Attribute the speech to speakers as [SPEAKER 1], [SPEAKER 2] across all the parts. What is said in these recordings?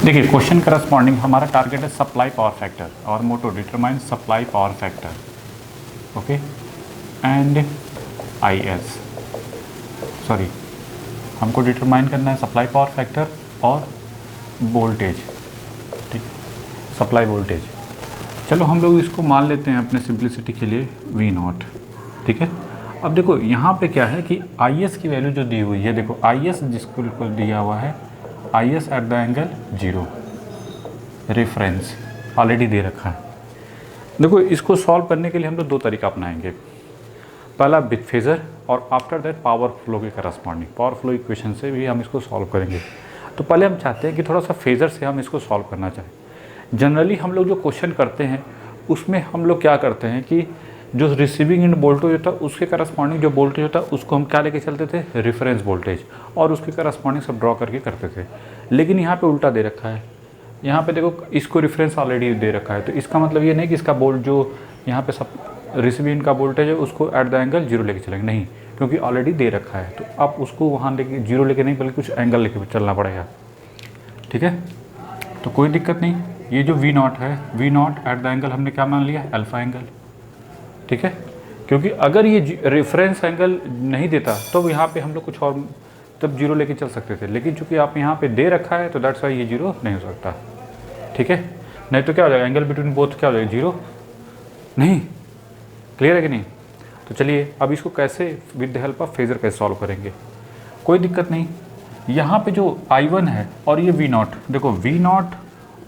[SPEAKER 1] देखिए question corresponding हमारा target है सप्लाई पावर फैक्टर और motto determine supply power factor okay and IS sorry हमको डिटरमाइन करना है सप्लाई पावर फैक्टर और वोल्टेज, ठीक, सप्लाई वोल्टेज। चलो हम लोग इसको मान लेते हैं अपने सिंप्लिसिटी के लिए V0, ठीक है। अब देखो यहाँ पे क्या है कि IS की वैल्यू जो दी हुई है, देखो IS जिसको बिल्कुल दिया हुआ है IS at the angle 0 reference already दे रखा है। देखो इसको सॉल्व करने के लिए हम लोग दो तरीका अपनाएंगे, पहला विथ फेजर और आफ्टर दैट पावर फ्लो के करस्पॉन्डिंग पावर फ्लो इक्वेशन से भी हम इसको सॉल्व करेंगे। तो पहले हम चाहते हैं कि थोड़ा सा फेजर से हम इसको सॉल्व करना चाहें। जनरली हम लोग जो क्वेश्चन करते हैं उसमें हम लोग क्या करते हैं कि जो रिसीविंग एंड वोल्टेज होता है उसके करस्पॉन्डिंग जो वोल्टेज होता है उसको हम क्या लेके चलते थे, रेफरेंस वोल्टेज, और उसके करस्पॉन्डिंग सब ड्रॉ करके करते थे। लेकिन यहाँ पे उल्टा दे रखा है, यहाँ पे देखो इसको रेफरेंस ऑलरेडी दे रखा है, तो इसका मतलब ये नहीं कि इसका बोल्ट जो यहाँ पे सब रिसीविंग का वोल्टेज है उसको एट द एंगल 0 लेके चलेंगे, नहीं, क्योंकि ऑलरेडी दे रखा है। तो अब उसको वहाँ लेके 0 लेके नहीं बल्कि कुछ एंगल लेके चलना पड़ेगा, ठीक है। तो कोई दिक्कत नहीं, ये जो V0 है V0 एट द एंगल हमने क्या मान लिया, अल्फा एंगल, ठीक है। क्योंकि अगर ये रेफरेंस एंगल नहीं देता तो यहाँ पे हम लोग कुछ और तब 0 लेके चल सकते थे, लेकिन चूंकि आप यहाँ पे दे रखा है तो दैट्स वाई ये 0 नहीं हो सकता, ठीक है। नहीं तो क्या हो जाएगा, एंगल बिटवीन बोथ क्या हो जाएगा, 0 नहीं। क्लियर है कि नहीं। तो चलिए अब इसको कैसे with the help of phasor कैसे सॉल्व करेंगे, कोई दिक्कत नहीं। यहाँ पे जो I1 है और ये V0, देखो V0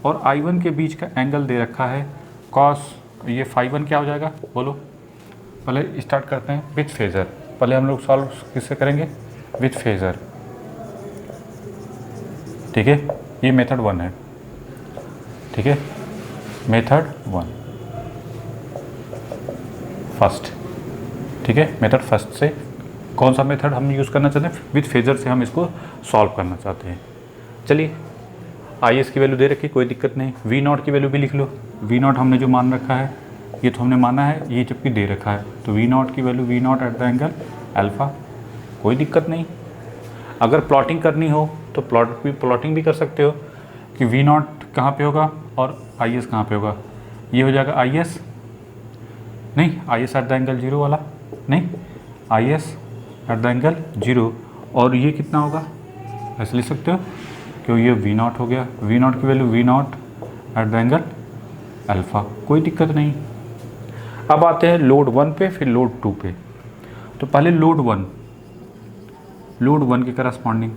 [SPEAKER 1] और I1 के बीच का एंगल दे रखा है कॉस, ये φ1 क्या हो जाएगा बोलो। पहले स्टार्ट करते हैं विथ फेजर, पहले हम लोग सॉल्व किससे करेंगे, विथ फेजर, ठीक है। ये मेथड 1 है, ठीक है, मेथड 1 फर्स्ट, ठीक है। मेथड फर्स्ट से कौन सा मेथड हम यूज़ करना चाहते हैं, विथ फेजर से हम इसको सॉल्व करना चाहते हैं। चलिए IS की वैल्यू दे रखी, कोई दिक्कत नहीं, V0 की वैल्यू भी लिख लो। V0 हमने जो मान रखा है ये तो हमने माना है, ये जबकि दे रखा है तो V0 की value V0 eight the angle alpha, कोई दिक्कत नहीं। अगर प्लॉटिंग करनी हो तो प्लॉटिंग भी कर सकते हो कि V0 कहाँ पे होगा और IS कहाँ पे होगा। ये हो जाएगा IS, नहीं IS एट द एंगल 0 वाला, नहीं IS एट द एंगल 0, और ये कितना होगा ऐसे लिख सकते हो क्योंकि ये V0 हो गया, V0 की value V0 eight the angle alpha, कोई दिक्कत नहीं। अब आते हैं लोड 1 पे फिर लोड 2 पे। तो पहले लोड 1 के करस्पॉन्डिंग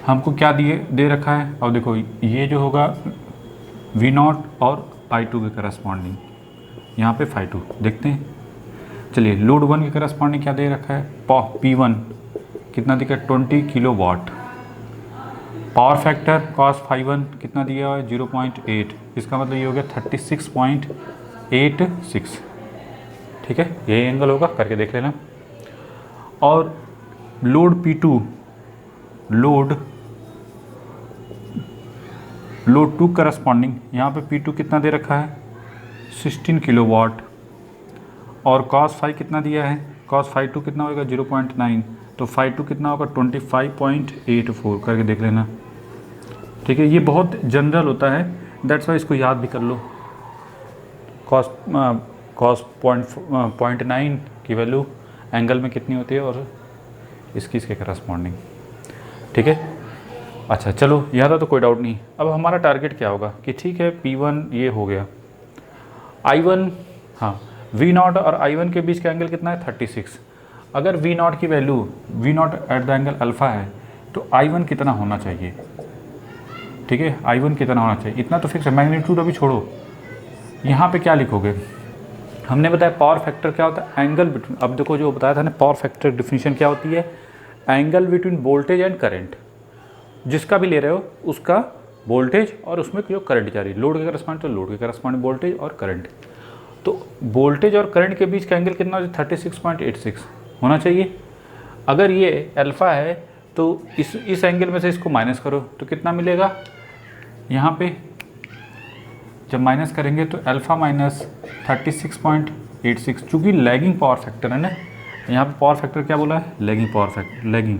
[SPEAKER 1] हमको क्या दे रखा है, और देखो ये जो होगा V0 और I2 के करस्पॉन्डिंग, यहाँ पे φ2 देखते हैं। चलिए लोड 1 के करस्पॉन्डिंग क्या दे रखा है, P1 कितना दिखा, 20 किलोवाट, पावर फैक्टर cos φ1 कितना दिया हुआ है 0.8, इसका मतलब ये हो गया 36.86, ठीक है, यही एंगल होगा, करके देख लेना। और लोड P2 लोड 2 करस्पॉन्डिंग यहाँ पे P2 कितना दे रखा है 16 किलोवाट, और cos φ कितना दिया है, cos φ2 कितना होगा 0.9, तो φ2 कितना होगा 25.84, करके देख लेना, ठीक है। ये बहुत जनरल होता है, दैट्स वाई इसको याद भी कर लो। cos 0.9 की वैल्यू एंगल में कितनी होती है और इसके करस्पॉन्डिंग, ठीक है। अच्छा चलो यहाँ था तो कोई डाउट नहीं। अब हमारा टारगेट क्या होगा कि ठीक है P1 ये हो गया, I1, हाँ V0 और I1 के बीच का एंगल कितना है 36। अगर V0 की value V0 eight the angle alpha है तो I1 कितना होना चाहिए, ठीक है, I1 कितना होना चाहिए, इतना तो फिक्स है। मैग्नीट्यूड अभी छोड़ो, यहाँ पे क्या लिखोगे, हमने बताया पावर फैक्टर क्या होता है, एंगल बिटवीन, अब देखो जो बताया था ना पावर फैक्टर डिफिनीशन क्या होती है, angle between voltage and current, जिसका भी ले रहे हो उसका वोल्टेज और उसमें जो करंट जा रही है, लोड के करस्पॉन्डिंग तो लोड के करस्पॉन्डिंग वोल्टेज और करंट, तो वोल्टेज और करंट के बीच का एंगल कितना हो, 36.86 होना चाहिए। अगर ये अल्फ़ा है तो इस एंगल में से इसको माइनस करो तो कितना मिलेगा, यहाँ पे जब माइनस करेंगे तो अल्फ़ा माइनस 36.86, चूँकि लैगिंग पावर फैक्टर है ना, यहाँ पे पावर फैक्टर क्या बोला है, लैगिंग पावर फैक्टर, लैगिंग,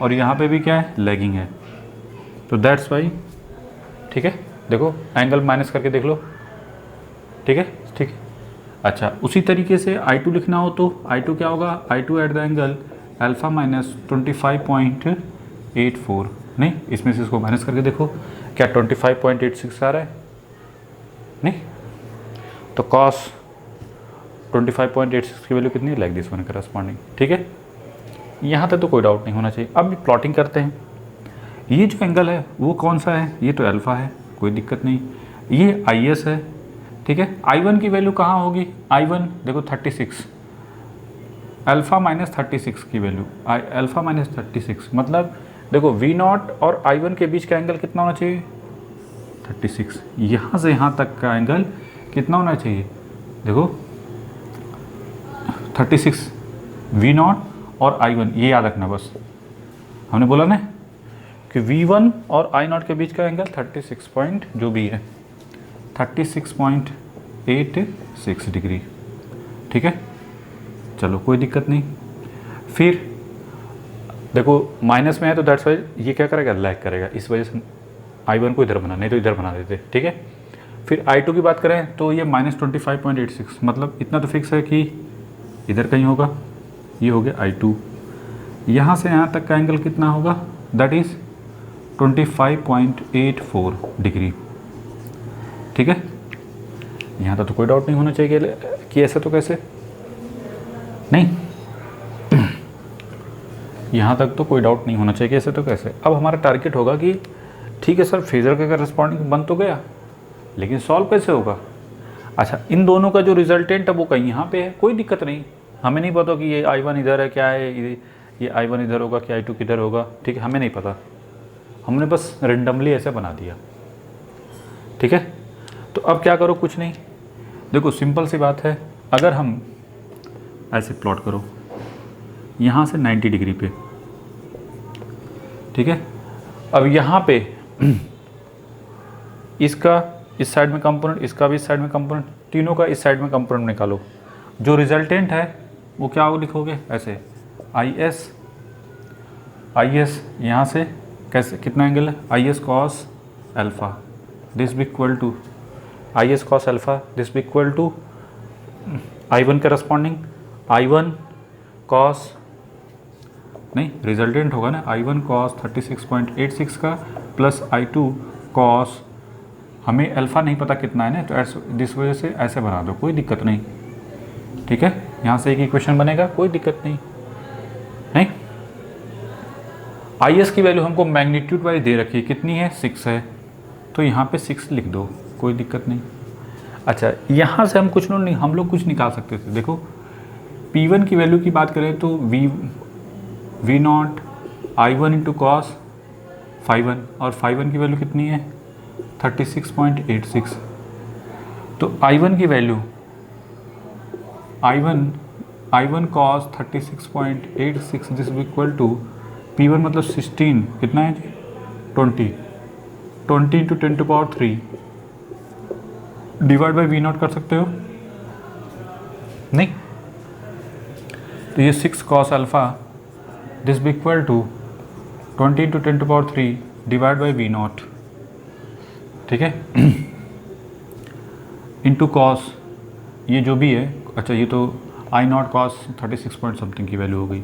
[SPEAKER 1] और यहाँ पे भी क्या है, लैगिंग है, तो दैट्स वाई, ठीक है। देखो एंगल माइनस करके देख लो, ठीक है, ठीक है। अच्छा, उसी तरीके से I2 लिखना हो तो I2 क्या होगा, I2 eight the angle alpha minus 25.84, नहीं इसमें से इसको माइनस करके देखो, क्या 25.86 आ रहा है, नहीं, तो कॉस 25.86 की वैल्यू कितनी है, लाइक दिस वन करस्पॉन्डिंग, ठीक है। यहाँ तक तो कोई डाउट नहीं होना चाहिए। अब प्लॉटिंग करते हैं, ये जो एंगल है वो कौन सा है, ये तो अल्फ़ा है, कोई दिक्कत नहीं, ये IS है, ठीक है। I1 की वैल्यू कहाँ होगी, I1 देखो 36, अल्फ़ा माइनस 36 की वैल्यू, अल्फ़ा माइनस 36 मतलब देखो V0 और I1 के बीच का एंगल कितना होना चाहिए, 36। यहाँ से यहाँ तक का एंगल कितना होना चाहिए, देखो 36, V0 और I1, ये याद रखना बस, हमने बोला ना कि V1 और I0 के बीच का एंगल 36 पॉइंट जो भी है 36.86 डिग्री, ठीक है। चलो कोई दिक्कत नहीं। फिर देखो माइनस में है तो दैट्स वाई ये क्या करेगा, लैग करेगा, इस वजह से I1 को इधर बना, नहीं तो इधर बना देते, ठीक है। फिर I2 की बात करें तो ये -25.86 मतलब इतना तो फिक्स है कि इधर कहीं होगा, ये हो गया I2। यहाँ से यहाँ तक का एंगल कितना होगा, दैट इज़ 25.84 डिग्री, ठीक है। यहाँ तक तो कोई डाउट नहीं होना चाहिए कि ऐसे तो कैसे, नहीं, यहाँ तक तो कोई डाउट नहीं होना चाहिए कि ऐसे तो कैसे। अब हमारा टारगेट होगा कि ठीक है सर फेजर का करस्पॉन्डिंग बन तो गया, लेकिन सॉल्व कैसे होगा। अच्छा, इन दोनों का जो रिजल्टेंट है वो कहीं यहाँ पे है, कोई दिक्कत नहीं, हमें नहीं पता कि ये I1 इधर है क्या है, ये I1 इधर होगा कि I2 किधर होगा, ठीक है, हमें नहीं पता, हमने बस रेंडमली ऐसे बना दिया, ठीक है। तो अब क्या करो, कुछ नहीं, देखो सिंपल सी बात है, अगर हम ऐसे प्लॉट करो यहाँ से 90 डिग्री पे, ठीक है। अब यहाँ पे इसका इस साइड में कंपोनेंट, इसका भी इस साइड में कंपोनेंट, तीनों का इस साइड में कंपोनेंट निकालो, जो रिजल्टेंट है वो क्या हो लिखोगे ऐसे, IS यहाँ से कैसे कितना एंगल है, IS कॉस अल्फ़ा दिस भी equal to IS cos alpha this भी equal to I1 corresponding I1 cos, नहीं रिजल्टेंट होगा ना, I1 कॉस 36.86 का प्लस I2 कॉस, हमें अल्फ़ा नहीं पता कितना है ना, तो ऐसे जिस वजह से ऐसे बना दो, कोई दिक्कत नहीं, ठीक है। यहाँ से एक इक्वेशन बनेगा, कोई दिक्कत नहीं, नहीं। IS की वैल्यू हमको मैग्नीट्यूड वाइज दे रखी है, कितनी है 6 है, तो यहाँ पे 6 लिख दो, कोई दिक्कत नहीं। अच्छा, यहाँ से हम कुछ नहीं, हम लोग कुछ निकाल सकते थे, देखो P1 की वैल्यू की बात करें तो V0 I1 इंटू कॉस 5 और 5 की वैल्यू कितनी है 36.86, तो I1 की value I1 cos 36.86 this equal to P1 मतलब 16 कितना है जी 20 इंटू 10⁻³ डिवाइड बाई V0 कर सकते हो, नहीं, तो ये 6 कॉस अल्फ़ा दिस भी equal to 20 into 10⁻³ divide by V0, ठीक है, इंटू कॉस ये जो भी है, अच्छा ये तो I0 कॉस 36 पॉइंट समथिंग की वैल्यू हो गई।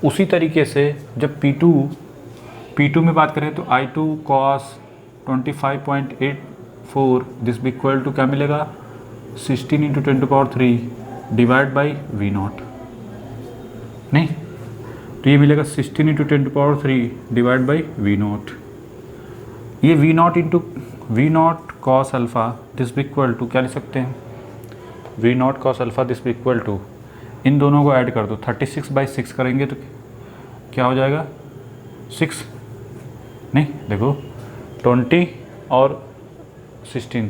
[SPEAKER 1] उसी तरीके से जब P2 में बात करें तो I2 कॉस 25.84 दिस भी इक्वल टू क्या मिलेगा 16 इंटू 10⁻³ डिवाइड बाई V0, नहीं, तो ये मिलेगा 16 इंटू 10⁻³ डिवाइड बाई V0, ये V0 कॉस अल्फ़ा दिस भी इक्वल टू क्या लिख सकते हैं, V0 कॉस अल्फ़ा दिस भी इक्वल टू, इन दोनों को ऐड कर दो, 36/6 करेंगे तो क्या हो जाएगा 6, नहीं देखो 20 और 16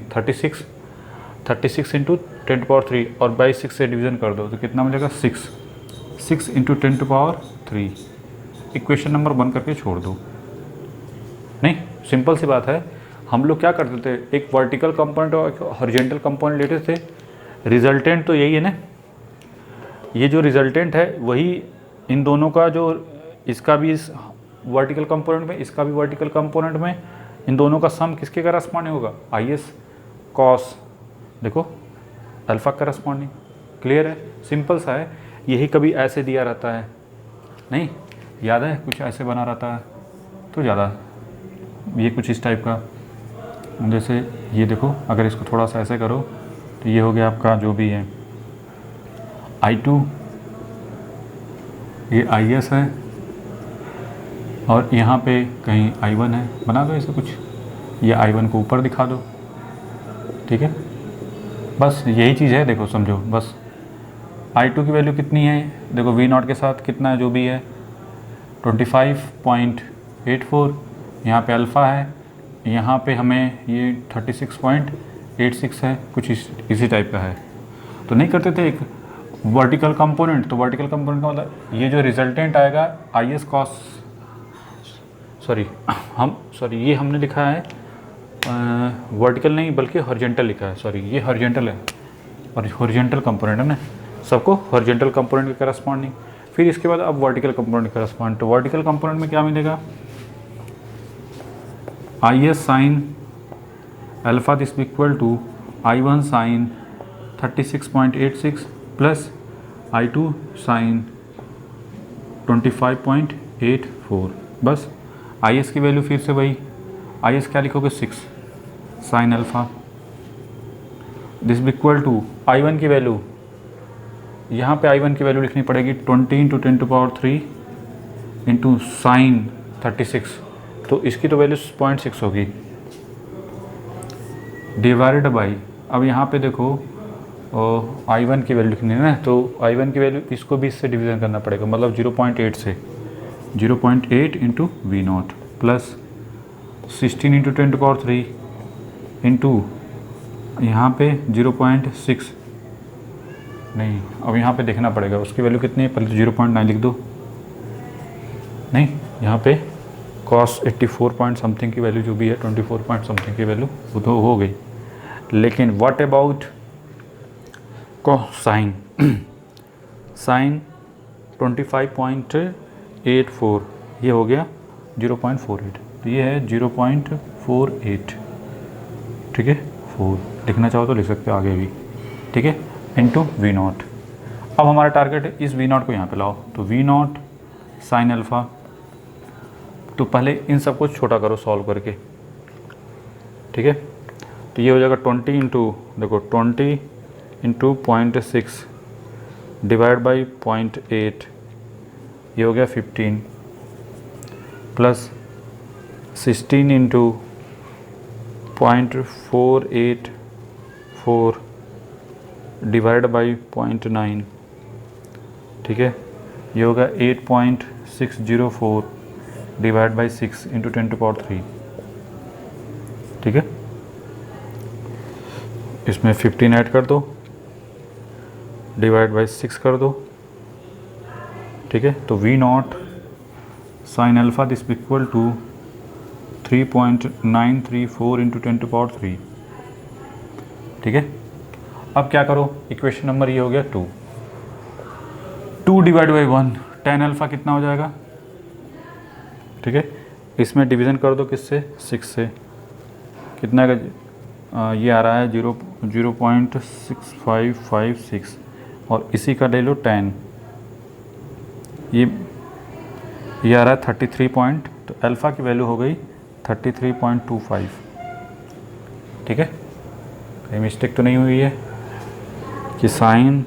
[SPEAKER 1] 36 इंटू 10⁻³ और बाई 6 से डिवीज़न कर दो तो कितना मिलेगा 6 इंटू 10⁻³ इक्वेशन नंबर 1 करके छोड़ दो, नहीं, सिंपल सी बात है। हम लोग क्या करते थे, एक वर्टिकल कंपोनेंट और एक हॉरिजॉन्टल कंपोनेंट लेते थे, रिजल्टेंट तो यही है ना, ये जो रिजल्टेंट है वही इन दोनों का जो इसका भी वर्टिकल कंपोनेंट में, इसका भी वर्टिकल कंपोनेंट में, इन दोनों का सम किसके करस्पॉन्डिंग होगा, आई एस कॉस देखो अल्फ़ा करस्पॉन्डिंग। क्लियर है, सिंपल सा है। यही कभी ऐसे दिया रहता है, नहीं याद है, कुछ ऐसे बना रहता है तो ज़्यादा, ये कुछ इस टाइप का, जैसे ये देखो, अगर इसको थोड़ा सा ऐसे करो तो ये हो गया आपका जो भी है I2, ये IS है, और यहाँ पे कहीं I1 है, बना दो ऐसे कुछ, ये I1 को ऊपर दिखा दो, ठीक है। बस यही चीज़ है, देखो समझो बस। I2 की वैल्यू कितनी है, देखो V0 के साथ कितना है जो भी है 25.84, यहाँ पे अल्फ़ा है, यहाँ पे हमें ये 36.86 है, कुछ इसी टाइप का है। तो नहीं करते थे एक वर्टिकल कंपोनेंट, तो वर्टिकल कंपोनेंट का मतलब ये जो रिजल्टेंट आएगा आई एस कॉस, ये हमने लिखा है वर्टिकल नहीं बल्कि हॉरिजॉन्टल लिखा है, सॉरी ये हॉरिजॉन्टल है, और हॉरिजॉन्टल कंपोनेंट है ना, सबको हॉरिजॉन्टल कंपोनेंट के करस्पॉन्डिंग। फिर इसके बाद अब वर्टिकल कंपोनेंट के करस्पॉन्डिंग, तो वर्टिकल कंपोनेंट में क्या मिलेगा, I S sine alpha this equal to I1 sine 36.86 plus I2 sine 25.84। बस आई एस की वैल्यू फिर से वही, आई एस क्या लिखोगे 6 sine alpha this equal to I1 की वैल्यू, यहाँ पे I1 की वैल्यू लिखनी पड़ेगी 20 × 10⁻³ इंटू साइन 36, तो इसकी तो वैल्यू 0.6 होगी, डिवाइडेड बाई, अब यहाँ पे देखो I1 की वैल्यू लिखनी है ना, तो I1 की वैल्यू इसको भी इससे डिवीज़न करना पड़ेगा, मतलब 0.8 से, 0.8 इंटू V0 प्लस 16 × 10⁻³ इंटू यहाँ पे 0.6, नहीं अब यहाँ पे देखना पड़ेगा उसकी वैल्यू कितनी है, पहले तो 0.9 लिख दो, नहीं यहाँ पे कॉस 84 पॉइंट समथिंग की वैल्यू जो भी है 24 पॉइंट समथिंग की वैल्यू वो तो हो गई, लेकिन व्हाट अबाउट साइन, साइन 25.84 ये हो गया 0.48, तो ये है 0.48, ठीक है, 4 लिखना चाहो तो लिख सकते हो आगे भी, ठीक है, इंटू V0। अब हमारा टारगेट है इस V0 को यहाँ पे लाओ, तो V0 साइन अल्फ़ा, तो पहले इन सबको छोटा करो सॉल्व करके, ठीक है, तो ये हो जाएगा 20 इंटू, देखो 20 इंटू 0.6 डिवाइड बाई 0.8, ये हो गया 15 प्लस 16 इंटू 0.484 डिवाइड बाई 0.9, ठीक है, ये होगा 8.604 डिवाइड बाई 6 इंटू 10⁻³, ठीक है, इसमें 15 ऐड कर दो, डिवाइड बाई 6 कर दो, ठीक है, तो V0 sine alpha this equal to 3.934 into 10⁻³, ठीक है। अब क्या करो, इक्वेशन नंबर ये हो गया 2 डिवाइड बाई 1, tan अल्फ़ा कितना हो जाएगा, ठीक है, इसमें डिवीज़न कर दो किससे, 6 से, कितना का ये आ रहा है 0.6556, और इसी का ले लो tan, ये आ रहा है 33 पॉइंट, तो अल्फ़ा की वैल्यू हो गई 33.25, ठीक है, कहीं मिस्टेक तो नहीं हुई है कि साइन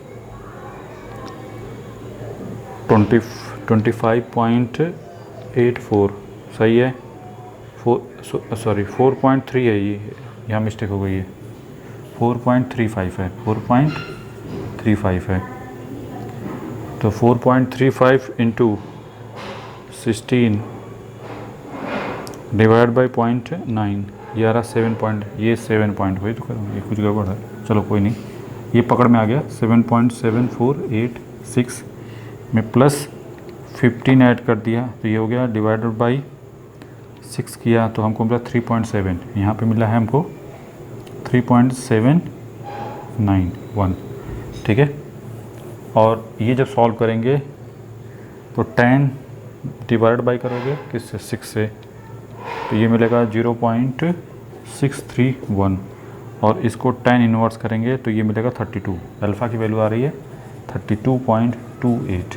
[SPEAKER 1] 25.84 सही है, 4.3 है, ये यहाँ मिस्टेक हो गई है, 4.35 है, 4.35 है, तो 4.35 इंटू 16 डिवाइड बाई 0.9, ये आ रहा 7 पॉइंट, ये 7 पॉइंट, वही तो करूँ, ये कुछ गड़बड़ है, चलो कोई नहीं, ये पकड़ में आ गया, 7.7486 में प्लस 15 ऐड कर दिया, तो ये हो गया डिवाइडेड बाई 6 किया तो हमको मिला 3.7, यहाँ पे मिला है हमको 3.791, ठीक है। और ये जब सॉल्व करेंगे तो tan डिवाइड बाई करोगे किससे, 6 से, तो ये मिलेगा 0.631 और इसको 10 इन्वर्स करेंगे तो ये मिलेगा 32। अल्फ़ा की वैल्यू आ रही है 32.28।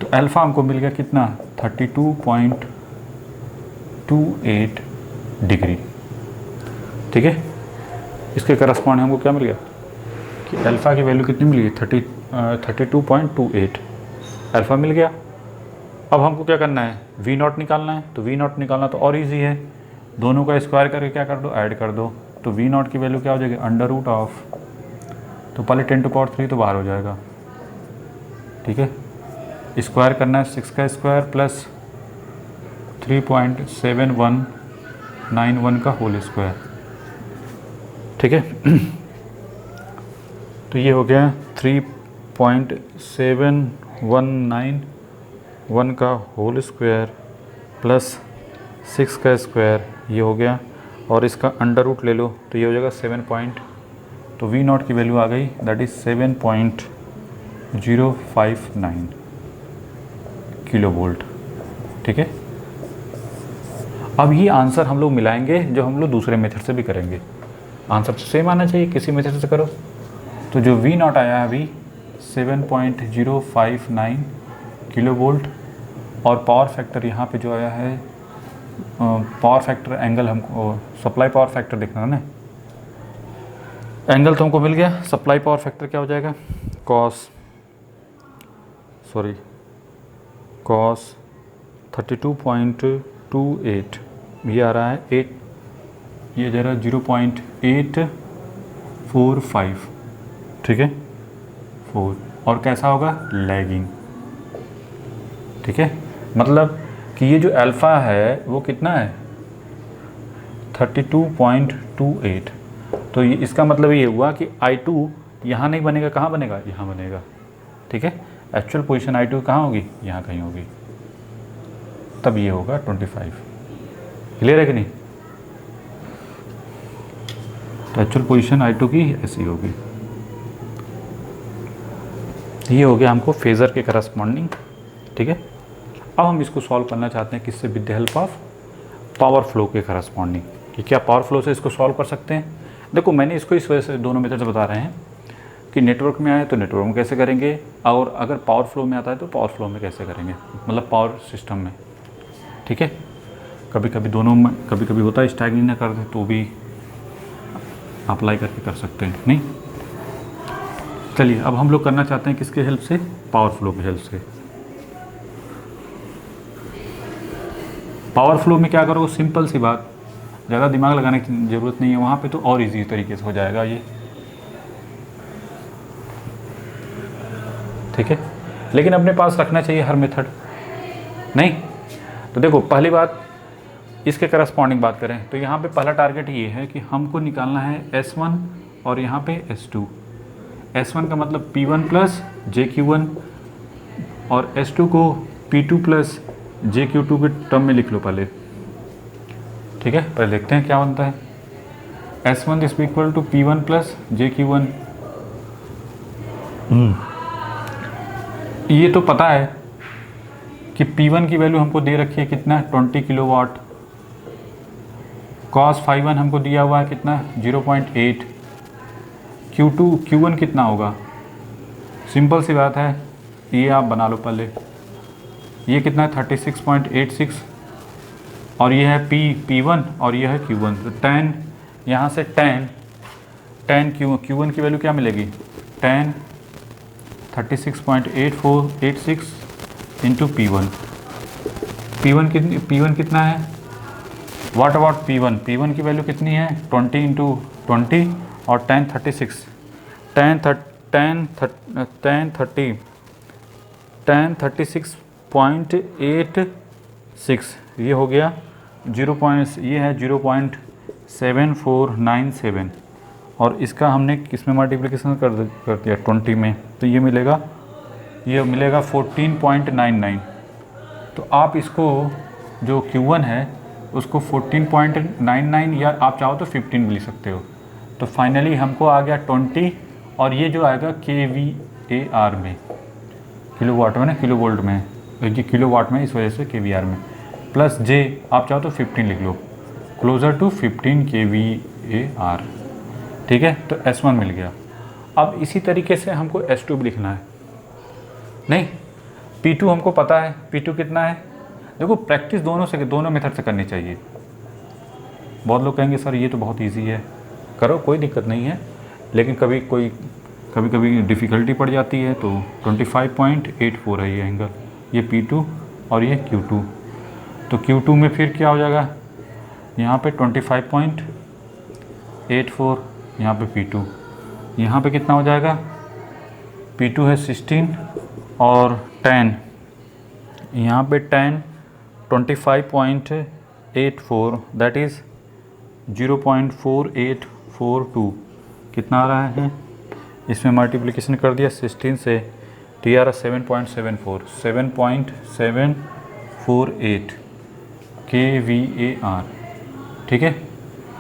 [SPEAKER 1] तो अल्फ़ा हमको मिल गया कितना, 32.28 डिग्री। ठीक है, इसके करस्पॉन्ड हमको क्या मिल गया कि अल्फ़ा की वैल्यू कितनी मिल गई, 32.28 अल्फ़ा मिल गया। अब हमको क्या करना है, वी नॉट निकालना है। तो वी नॉट निकालना तो और इजी है, दोनों का स्क्वायर करके क्या कर दो, ऐड कर दो। तो वी नॉट की वैल्यू क्या हो जाएगी, अंडर रूट ऑफ, तो पहले 10⁻³ तो बाहर हो जाएगा। ठीक है, स्क्वायर करना है 6 का स्क्वायर प्लस 3.7191 का होल स्क्वायर। ठीक है, तो ये हो गया 3.7191 का होल स्क्वायर प्लस 6 का स्क्वायर, ये हो गया, और इसका अंडर रूट ले लो तो ये हो जाएगा 7 पॉइंट, तो वी नॉट की वैल्यू आ गई दैट इज़ 7.059 किलो वोल्ट। ठीक है, अब ये आंसर हम लोग मिलाएंगे जो हम लोग दूसरे मेथड से भी करेंगे। आंसर तो सेम आना चाहिए, किसी मेथड से करो। तो जो वी नॉट आया अभी 7.059 किलो वोल्ट, और पावर फैक्टर यहाँ पे जो आया है, पावर फैक्टर एंगल हमको सप्लाई पावर फैक्टर देखना है ना, एंगल तो हमको मिल गया। सप्लाई पावर फैक्टर क्या हो जाएगा, कॉस 32.28, ये आ रहा है 8, ये जरा 0.845। ठीक है, 4, और कैसा होगा, लैगिंग। ठीक है, मतलब कि ये जो अल्फ़ा है वो कितना है, 32.28। तो ये इसका मतलब ये हुआ कि I2 यहाँ नहीं बनेगा, कहाँ बनेगा, यहाँ बनेगा। ठीक है, एक्चुअल पोजीशन I2 कहाँ होगी, यहाँ कहीं होगी, तब ये होगा 25। क्लियर है कि नहीं। तो एक्चुअल पोजीशन I2 की ऐसी होगी। ये हो गया हमको फेज़र के करस्पॉन्डिंग। ठीक है, अब हम इसको सॉल्व करना चाहते हैं किससे, with the help of power flow के करस्पॉन्डिंग, कि क्या पावर फ्लो से इसको सॉल्व कर सकते हैं। देखो मैंने इसको इस वजह से दोनों मेथड से बता रहे हैं कि नेटवर्क में आए तो नेटवर्क में कैसे करेंगे, और अगर पावर फ्लो में आता है तो पावर फ्लो में कैसे करेंगे, मतलब पावर सिस्टम में। ठीक है, कभी कभी दोनों में, कभी कभी होता है स्टैगनिंग ना कर दे तो भी अप्लाई करके कर सकते हैं। नहीं, चलिए अब हम लोग करना चाहते हैं किसके हेल्प से, पावर फ्लो की हेल्प से। पावर फ्लो में क्या करोगे, सिंपल सी बात, ज़्यादा दिमाग लगाने की ज़रूरत नहीं है, वहाँ पे तो और इजी तरीके से हो जाएगा ये। ठीक है, लेकिन अपने पास रखना चाहिए हर मेथड। नहीं तो देखो, पहली बात इसके करस्पॉन्डिंग बात करें तो यहाँ पे पहला टारगेट ये है कि हमको निकालना है S1 और यहाँ पे S2। S1 का मतलब P1 प्लस JQ1 और S2 को P2 प्लस JQ2 के टर्म में लिख लो पहले। ठीक है, पहले देखते हैं क्या बनता है। S1 is equal to P1 plus JQ1। ये तो पता है कि P1 की वैल्यू हमको दे रखी है कितना, 20 किलोवाट। cos ∅1 हमको दिया हुआ है कितना, 0.8। Q1 कितना होगा, सिंपल सी बात है, ये आप बना लो पहले। ये कितना है, 36.86, और ये है P1 और ये है Q1। तो tan, यहाँ से tan Q1 की वैल्यू क्या मिलेगी, tan 36.8486 इंटू P1 कितना है, व्हाट अबाउट P1 की वैल्यू कितनी है, 20 इंटू 20 और tan 36 tan 36.86, ये हो गया 0.7497 और इसका हमने किस में मल्टीप्लिकेशन कर दिया, 20 में, तो ये मिलेगा 14.99। तो आप इसको जो Q1 है उसको 14.99 या आप चाहो तो 15 भी लिख सकते हो। तो फाइनली हमको आ गया 20 और ये जो आएगा kVAR में, किलोवाट में ना, किलो वोल्ट में, ये किलो वाट में, इस वजह से kVAR में, प्लस जे आप चाहो तो 15 लिख लो, क्लोजर टू 15 kVAR। ठीक है, तो S1 मिल गया। अब इसी तरीके से हमको S2 भी लिखना है। नहीं, P2 हमको पता है, P2 कितना है। देखो प्रैक्टिस दोनों मेथड से करनी चाहिए। बहुत लोग कहेंगे सर ये तो बहुत इजी है, करो कोई दिक्कत नहीं है, लेकिन कभी कभी डिफ़िकल्टी पड़ जाती है। तो 25.84 है ये एंगल, ये P2 और ये Q2। तो Q2 में फिर क्या हो जाएगा, यहाँ पे 25.84, यहाँ पे P2, यहाँ पे कितना हो जाएगा, P2 है 16 और 10, यहाँ पे 10 25.84 दैट इज़ 0.4842 कितना आ रहा है, इसमें मल्टीप्लिकेशन कर दिया 16 से, तो ये आ रहा 7.48 kVAR। ठीक है,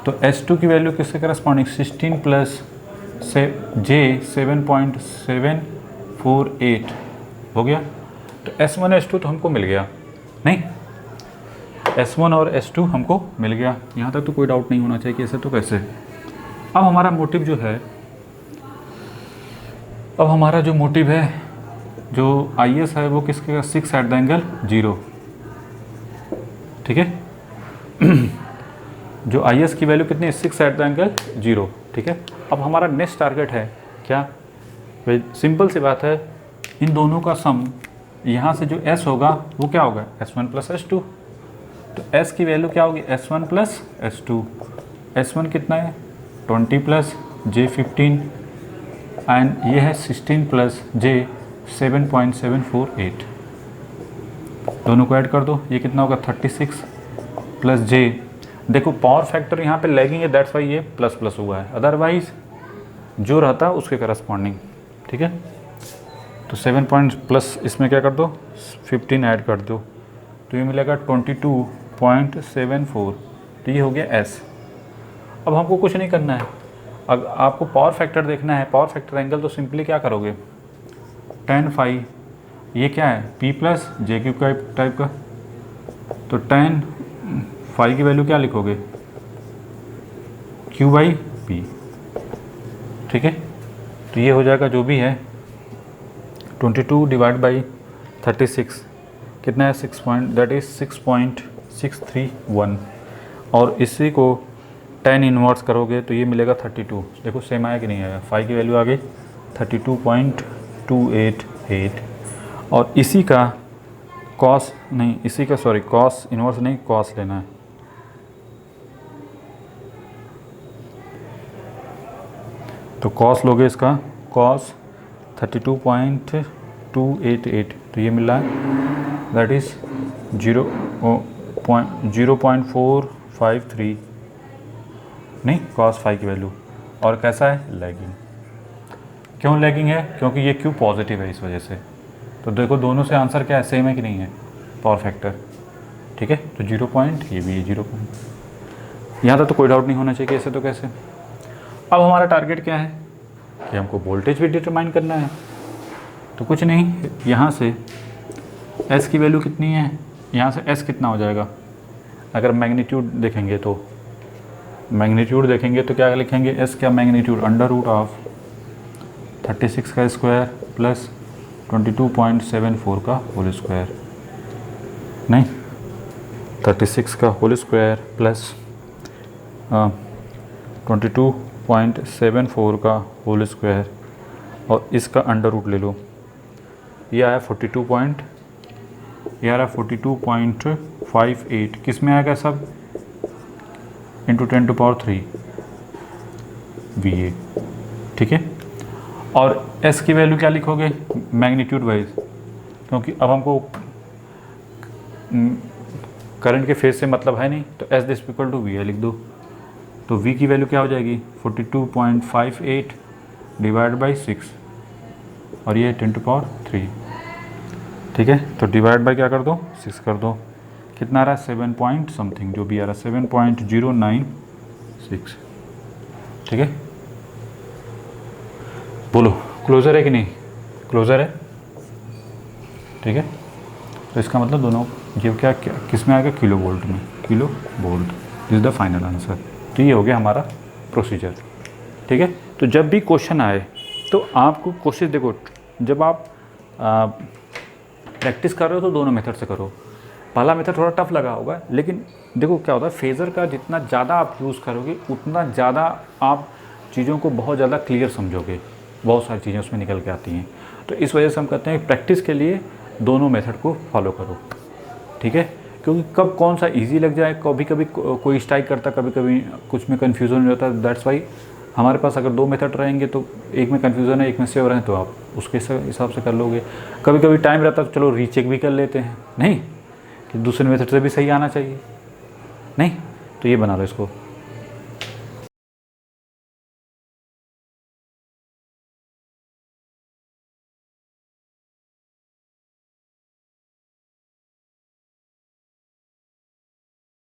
[SPEAKER 1] तो S2 की वैल्यू किससे करस्पॉन्डिंग, 16 प्लस जे 7.748 हो गया। तो S1 S2 तो हमको मिल गया, नहीं S1 और S2 हमको मिल गया। यहाँ तक तो कोई डाउट नहीं होना चाहिए कि ऐसे तो कैसे। अब हमारा मोटिव जो है, जो IS है वो किसके का, 6 एट द एंगल 0। ठीक है, जो IS की वैल्यू कितनी है, 6 एट द एंगल 0। ठीक है, अब हमारा नेक्स्ट टारगेट है क्या, भाई सिंपल सी बात है, इन दोनों का सम, यहाँ से जो S होगा वो क्या होगा, S1 प्लस S2। तो S की वैल्यू क्या होगी, S1 प्लस S2। S1 कितना है, 20 प्लस J 15 एंड ये है 16 प्लस J 7.748। दोनों को ऐड कर दो, ये कितना होगा 36 प्लस J, देखो पावर फैक्टर यहाँ पे लैगिंग है, दैट्स वाई ये प्लस प्लस हुआ है, अदरवाइज जो रहता उसके करस्पॉन्डिंग। ठीक है, तो 7 पॉइंट प्लस इसमें क्या कर दो, 15 ऐड कर दो, तो ये मिलेगा 22.74। तो ये हो गया S। अब हमको कुछ नहीं करना है, अगर आपको पावर फैक्टर देखना है, पावर फैक्टर एंगल, तो सिंपली क्या करोगे, tan फाई, ये क्या है P प्लस जे क्यू टाइप का, तो tan फाई की वैल्यू क्या लिखोगे, Q बाई P। ठीक है, तो ये हो जाएगा जो भी है 22 डिवाइड बाई 36 कितना है, 6 पॉइंट, दैट इज़ 6.631। और इसी को tan इनवर्स करोगे तो ये मिलेगा 32। देखो सेम आया कि नहीं आया, फाई की वैल्यू आ गई 32.288। और इसी का कॉस नहीं, इसी का सॉरी कॉस इनवर्स नहीं, कॉस लेना है। तो कॉस लोगे इसका, कॉस 32.288, तो ये मिला है दैट इज़ 0.453 नहीं, कॉस फाई की वैल्यू। और कैसा है, लैगिंग। क्यों लैगिंग है, क्योंकि ये Q पॉजिटिव है, इस वजह से। तो देखो दोनों से आंसर क्या है, सेम है कि नहीं है, पावर फैक्टर। ठीक है, तो 0 पॉइंट, ये भी है 0 पॉइंट। यहाँ तक तो कोई डाउट नहीं होना चाहिए, ऐसे तो कैसे। अब हमारा टारगेट क्या है कि हमको वोल्टेज भी डिटरमाइन करना है। तो कुछ नहीं, यहाँ से S की वैल्यू कितनी है, यहाँ से S कितना हो जाएगा, अगर मैग्नीट्यूड देखेंगे तो क्या लिखेंगे, S का मैग्नीट्यूड अंडर रूट ऑफ 36 का स्क्वायर प्लस 22.74 का होल स्क्वायर, नहीं 36 का होल स्क्वायर प्लस 22.74 का होल स्क्वायर, और इसका अंडर रूट ले लो, ये आया 42.58। किस में आएगा सब, इंटू 10⁻³ VA। ठीक है, और S की वैल्यू क्या लिखोगे, मैग्नीट्यूड वाइज, क्योंकि अब हमको करंट के फेज से मतलब है नहीं, तो S this equal to VA लिख दो। तो V की वैल्यू क्या हो जाएगी, 42.58 डिवाइड बाई 6, और ये 10⁻³। ठीक है, तो डिवाइड बाई क्या कर दो, 6 कर दो, कितना आ रहा है 7 पॉइंट समथिंग, जो भी आ रहा है 7.096। ठीक है, बोलो क्लोजर है कि नहीं, क्लोजर है। ठीक है, तो इसका मतलब दोनों ये क्या किस में आएगा, किलो वोल्ट में, kilo volt. This is the final answer. तो ये हो गया हमारा प्रोसीजर। ठीक है, तो जब भी क्वेश्चन आए तो आपको कोशिश, देखो जब आप प्रैक्टिस कर रहे हो तो दोनों मेथड से करो। पहला मेथड थोड़ा टफ लगा होगा, लेकिन देखो क्या होता है, फेज़र का जितना ज़्यादा आप यूज़ करोगे उतना ज़्यादा आप चीज़ों को बहुत ज़्यादा क्लियर समझोगे, बहुत सारी चीज़ें उसमें निकल के आती हैं। तो इस वजह से हम कहते हैं प्रैक्टिस के लिए दोनों मेथड को फॉलो करो। ठीक है, क्योंकि कब कौन सा इजी लग जाए, कभी कभी कोई स्ट्राइक करता, कभी कभी कुछ में कन्फ्यूज़न हो जाता है। दैट्स वाई हमारे पास अगर 2 मेथड रहेंगे तो एक में कन्फ्यूज़न है, एक में श्योर है, तो आप उसके हिसाब से कर लोगे। कभी कभी टाइम रहता है तो चलो रीचेक भी कर लेते हैं, नहीं कि दूसरे मेथड से भी सही आना चाहिए, नहीं तो ये बना लो इसको।